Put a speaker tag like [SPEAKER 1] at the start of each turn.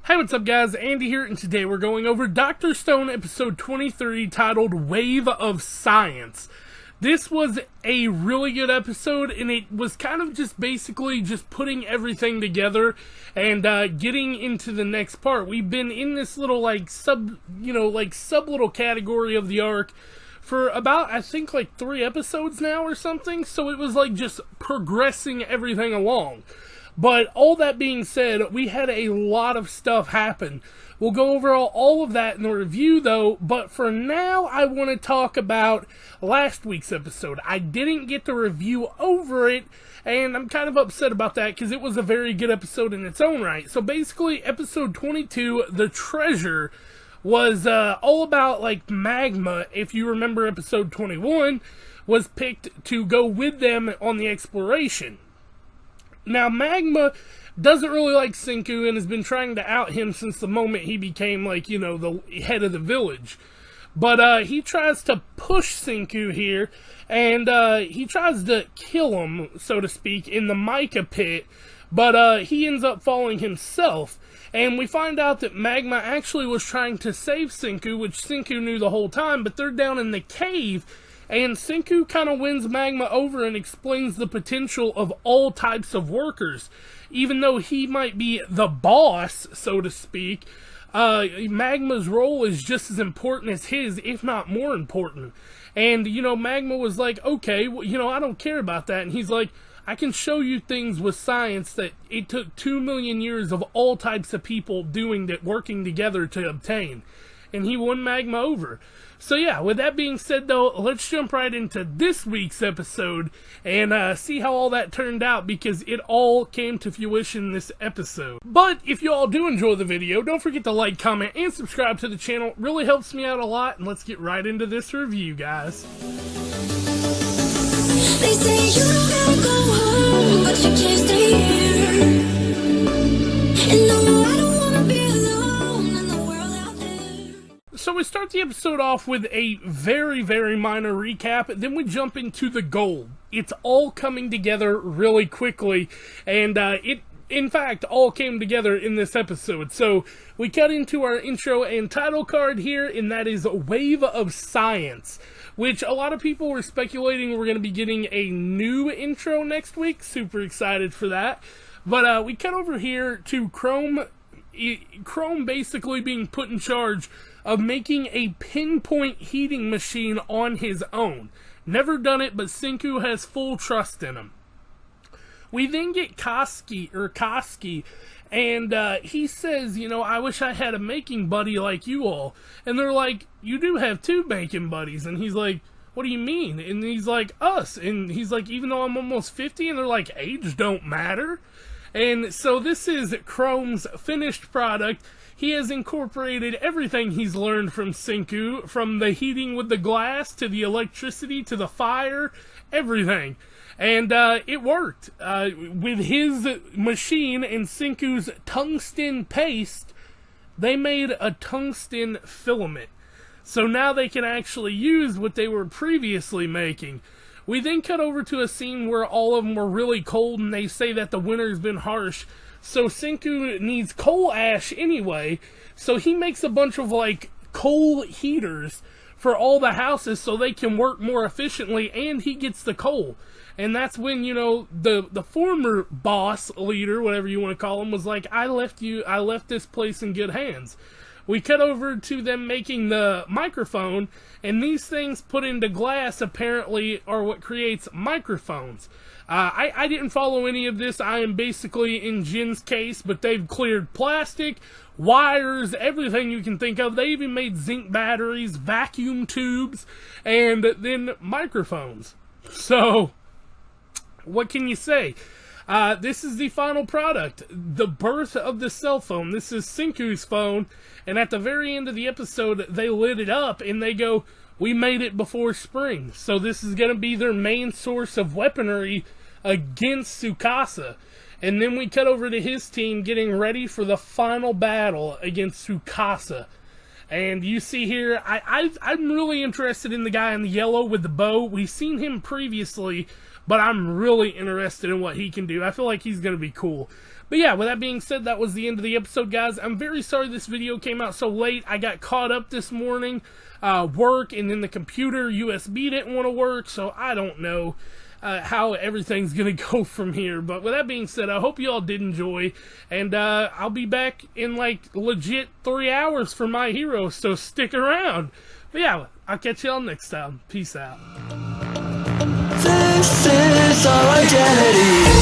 [SPEAKER 1] Hey, what's up guys? Andy here, and today we're going over Dr. Stone episode 23 titled Wave of Science. This was a really good episode, and it was kind of just basically just putting everything together and getting into the next part. We've been in this little sub little category of the arc for about, I think, 3 episodes now or something, so it was just progressing everything along. But all that being said, we had a lot of stuff happen. We'll go over all of that in the review though, but for now I want to talk about last week's episode. I didn't get to review over it, and I'm kind of upset about that because it was a very good episode in its own right. So basically, episode 22, The Treasure, was all about magma. If you remember, episode 21 was picked to go with them on the exploration. Now, Magma doesn't really like Senku and has been trying to out him since the moment he became, the head of the village. But he tries to push Senku here, and he tries to kill him, so to speak, in the mica pit. But he ends up falling himself. And we find out that Magma actually was trying to save Senku, which Senku knew the whole time, but they're down in the cave. And Senku kind of wins Magma over and explains the potential of all types of workers. Even though he might be the boss, so to speak, Magma's role is just as important as his, if not more important. And, Magma was like, okay, well, I don't care about that. And he's like, I can show you things with science that it took 2 million years of all types of people working together to obtain. And he won Magma over. So yeah, with that being said though, let's jump right into this week's episode and see how all that turned out, because it all came to fruition this episode. But if you all do enjoy the video, don't forget to like, comment, and subscribe to the channel. It really helps me out a lot, and let's get right into this review, guys.
[SPEAKER 2] They say you don't gotta go home, but you can't stay here. And no, I don't wanna be alone in the world out there.
[SPEAKER 1] So we start the episode off with a very, very minor recap, then we jump into the gold. It's all coming together really quickly, and it, in fact, all came together in this episode. So we cut into our intro and title card here, and that is Wave of Science, which a lot of people were speculating we're going to be getting a new intro next week. Super excited for that. But we cut over here to Chrome basically being put in charge of making a pinpoint heating machine on his own. Never done it, but Senku has full trust in him. We then get Koski, and he says, I wish I had a making buddy like you all. And they're like, you do have 2 making buddies. And he's like, what do you mean? And he's like, us. And he's like, even though I'm almost 50? And they're like, age don't matter. And so this is Chrome's finished product. He has incorporated everything he's learned from Senku, from the heating with the glass, to the electricity, to the fire, everything. And it worked. With his machine and Senku's tungsten paste, they made a tungsten filament. So now they can actually use what they were previously making. We then cut over to a scene where all of them were really cold, and they say that the winter's been harsh. So Senku needs coal ash anyway, so he makes a bunch of coal heaters for all the houses so they can work more efficiently, and he gets the coal. And that's when, the former boss leader, whatever you want to call him, was like, I left this place in good hands. We cut over to them making the microphone, and these things put into glass apparently are what creates microphones. I didn't follow any of this. I am basically in Jin's case, but they've cleared plastic, wires, everything you can think of. They even made zinc batteries, vacuum tubes, and then microphones. So, what can you say? This is the final product, the birth of the cell phone. This is Senku's phone, and at the very end of the episode, they lit it up, and they go, we made it before spring. So this is going to be their main source of weaponry against Tsukasa. And then we cut over to his team getting ready for the final battle against Tsukasa. And you see here, I'm really interested in the guy in the yellow with the bow. We've seen him previously, but I'm really interested in what he can do. I feel like he's going to be cool. But yeah, with that being said, that was the end of the episode, guys. I'm very sorry this video came out so late. I got caught up this morning, work, and then the computer USB didn't want to work, so I don't know how everything's going to go from here. But with that being said, I hope you all did enjoy, and I'll be back in like legit 3 hours for My Hero, so stick around. But yeah, I'll catch y'all next time. Peace out.
[SPEAKER 3] This is our identity.